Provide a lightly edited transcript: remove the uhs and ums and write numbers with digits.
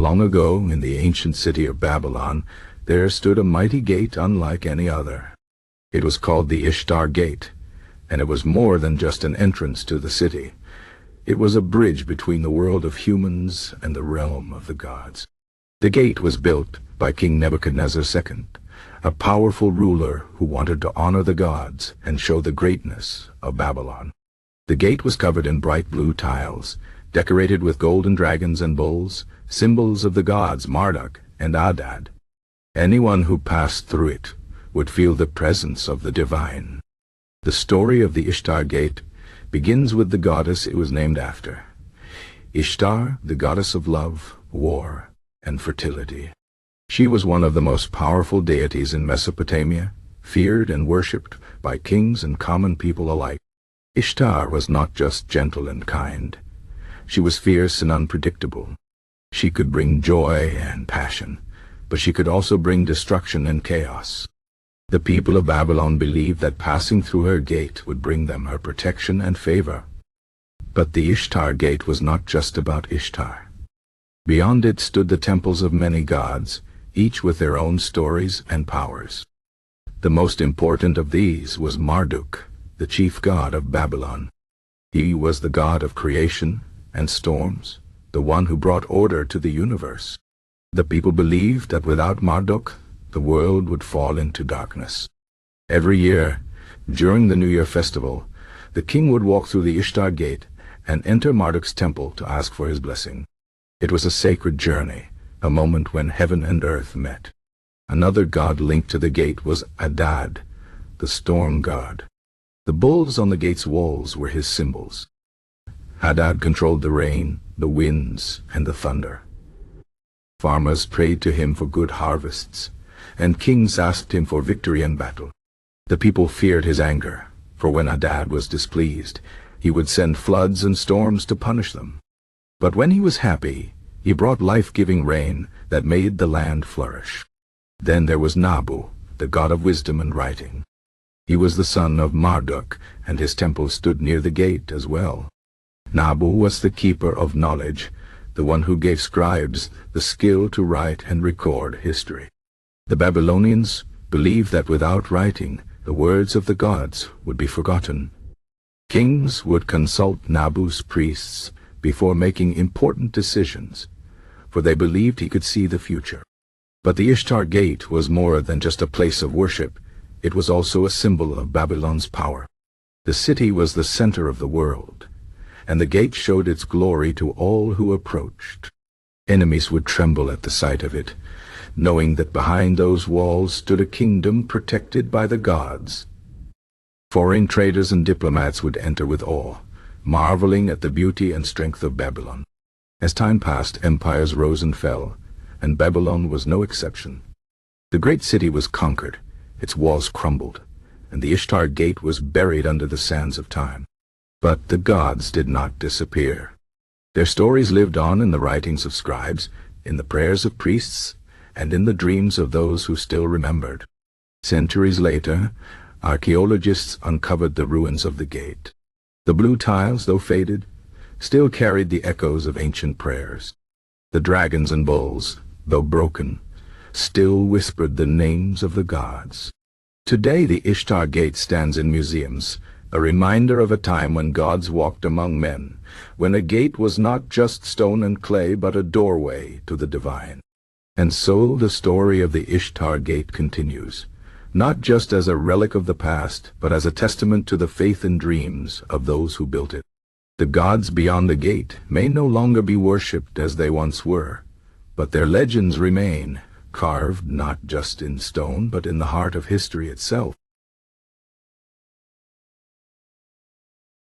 Long ago, in the ancient city of Babylon, there stood a mighty gate unlike any other. It was called the Ishtar Gate, and it was more than just an entrance to the city. It was a bridge between the world of humans and the realm of the gods. The gate was built by King Nebuchadnezzar II, a powerful ruler who wanted to honor the gods and show the greatness of Babylon. The gate was covered in bright blue tiles, decorated with golden dragons and bulls, symbols of the gods Marduk and Adad. Anyone who passed through it would feel the presence of the divine. The story of the Ishtar Gate begins with the goddess it was named after. Ishtar, the goddess of love, war, and fertility. She was one of the most powerful deities in Mesopotamia, feared and worshipped by kings and common people alike. Ishtar was not just gentle and kind. She was fierce and unpredictable. She could bring joy and passion, but she could also bring destruction and chaos. The people of Babylon believed that passing through her gate would bring them her protection and favor. But the Ishtar Gate was not just about Ishtar. Beyond it stood the temples of many gods, each with their own stories and powers. The most important of these was Marduk, the chief god of Babylon. He was the god of creation and storms, the one who brought order to the universe. The people believed that without Marduk, the world would fall into darkness. Every year, during the New Year festival, the king would walk through the Ishtar Gate and enter Marduk's temple to ask for his blessing. It was a sacred journey, a moment when heaven and earth met. Another god linked to the gate was Adad, the storm god. The bulls on the gate's walls were his symbols. Adad controlled the rain, the winds, and the thunder. Farmers prayed to him for good harvests, and kings asked him for victory in battle. The people feared his anger, for when Adad was displeased, he would send floods and storms to punish them. But when he was happy, he brought life-giving rain that made the land flourish. Then there was Nabu, the god of wisdom and writing. He was the son of Marduk, and his temple stood near the gate as well. Nabu was the keeper of knowledge, the one who gave scribes the skill to write and record history. The Babylonians believed that without writing, the words of the gods would be forgotten. Kings would consult Nabu's priests before making important decisions, for they believed he could see the future. But the Ishtar Gate was more than just a place of worship. It was also a symbol of Babylon's power. The city was the center of the world, and the gate showed its glory to all who approached. Enemies would tremble at the sight of it, knowing that behind those walls stood a kingdom protected by the gods. Foreign traders and diplomats would enter with awe, marveling at the beauty and strength of Babylon. As time passed, empires rose and fell, and Babylon was no exception. The great city was conquered, its walls crumbled, and the Ishtar Gate was buried under the sands of time. But the gods did not disappear. Their stories lived on in the writings of scribes, in the prayers of priests, and in the dreams of those who still remembered. Centuries later, archaeologists uncovered the ruins of the gate. The blue tiles, though faded, still carried the echoes of ancient prayers. The dragons and bulls, though broken, still whispered the names of the gods. Today the Ishtar Gate stands in museums, a reminder of a time when gods walked among men, when a gate was not just stone and clay but a doorway to the divine. And so the story of the Ishtar Gate continues, not just as a relic of the past, but as a testament to the faith and dreams of those who built it. The gods beyond the gate may no longer be worshipped as they once were, but their legends remain, carved not just in stone but in the heart of history itself.